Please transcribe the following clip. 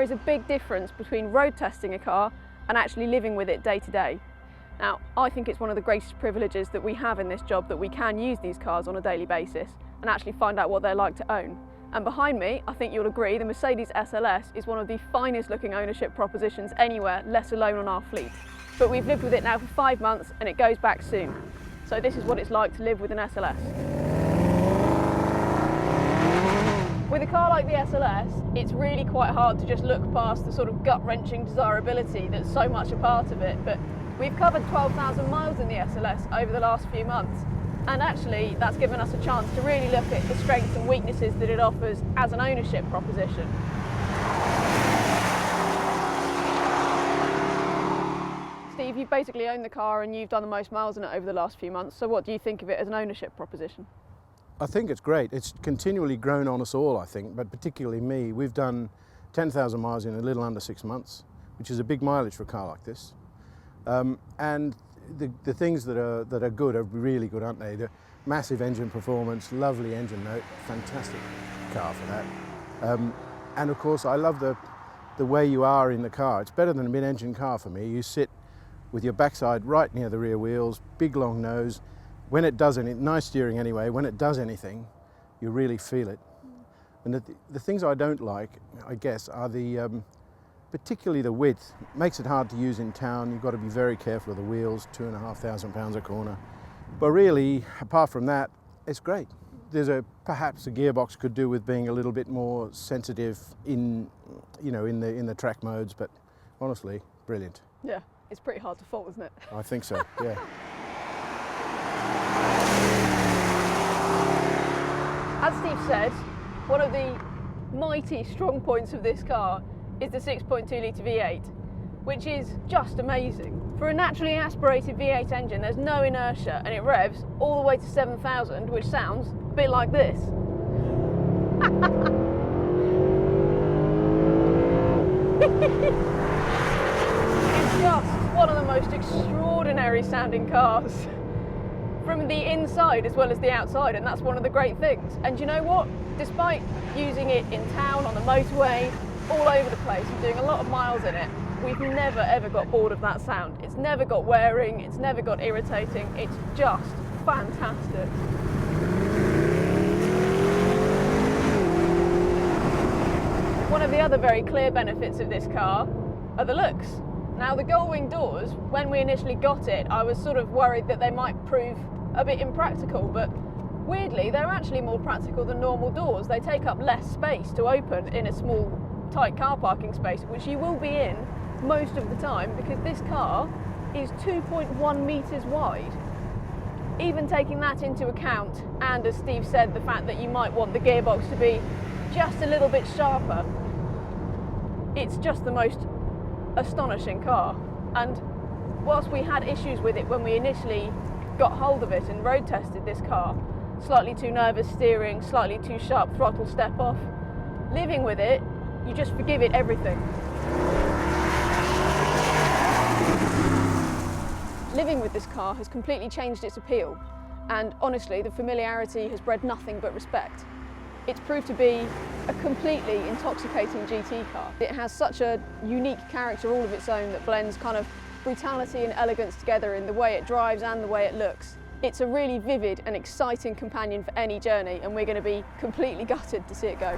is a big difference between road testing a car and actually living with it day to day. Now, I think it's one of the greatest privileges that we have in this job, that we can use these cars on a daily basis and actually find out what they're like to own. And behind me, I think you'll agree, the Mercedes SLS is one of the finest looking ownership propositions anywhere, let alone on our fleet. But we've lived with it now for 5 months and it goes back soon. So this is what it's like to live with an SLS. With a car like the SLS, it's really quite hard to just look past the sort of gut-wrenching desirability that's so much a part of it. But we've covered 12,000 miles in the SLS over the last few months. And actually, that's given us a chance to really look at the strengths and weaknesses that it offers as an ownership proposition. Steve, you've basically owned the car and you've done the most miles in it over the last few months. So what do you think of it as an ownership proposition? I think it's great. It's continually grown on us all, I think, but particularly me. We've done 10,000 miles in a little under 6 months, which is a big mileage for a car like this. And the things that are good are really good, aren't they? The massive engine performance, lovely engine note, fantastic car for that. And of course, I love the way you are in the car. It's better than a mid-engine car for me. You sit with your backside right near the rear wheels, big long nose. When it does anything, nice steering anyway, when it does anything, you really feel it. And the things I don't like, I guess, are particularly the width. It makes it hard to use in town. You've got to be very careful of the wheels, 2,500 pounds a corner. But really, apart from that, it's great. There's perhaps a gearbox could do with being a little bit more sensitive in the track modes, but honestly, brilliant. Yeah, it's pretty hard to fault, isn't it? I think so, yeah. As Steve said, one of the mighty strong points of this car is the 6.2 litre V8, which is just amazing. For a naturally aspirated V8 engine, there's no inertia and it revs all the way to 7,000, which sounds a bit like this. It's just one of the most extraordinary sounding cars from the inside as well as the outside, and that's one of the great things. And you know what? Despite using it in town, on the motorway, all over the place and doing a lot of miles in it, we've never ever got bored of that sound. It's never got wearing, it's never got irritating, it's just fantastic. One of the other very clear benefits of this car are the looks. Now, the gull-wing doors, when we initially got it, I was sort of worried that they might prove a bit impractical, but weirdly, they're actually more practical than normal doors. They take up less space to open in a small, tight car parking space, which you will be in most of the time because this car is 2.1 metres wide. Even taking that into account, and as Steve said, the fact that you might want the gearbox to be just a little bit sharper, it's just the most astonishing car. And whilst we had issues with it when we initially got hold of it and road tested this car, slightly too nervous steering, slightly too sharp throttle step off, living with it, you just forgive it everything. Living with this car has completely changed its appeal, and honestly, the familiarity has bred nothing but respect. It's proved to be a completely intoxicating GT car. It has such a unique character all of its own that blends kind of brutality and elegance together in the way it drives and the way it looks. It's a really vivid and exciting companion for any journey, and we're going to be completely gutted to see it go.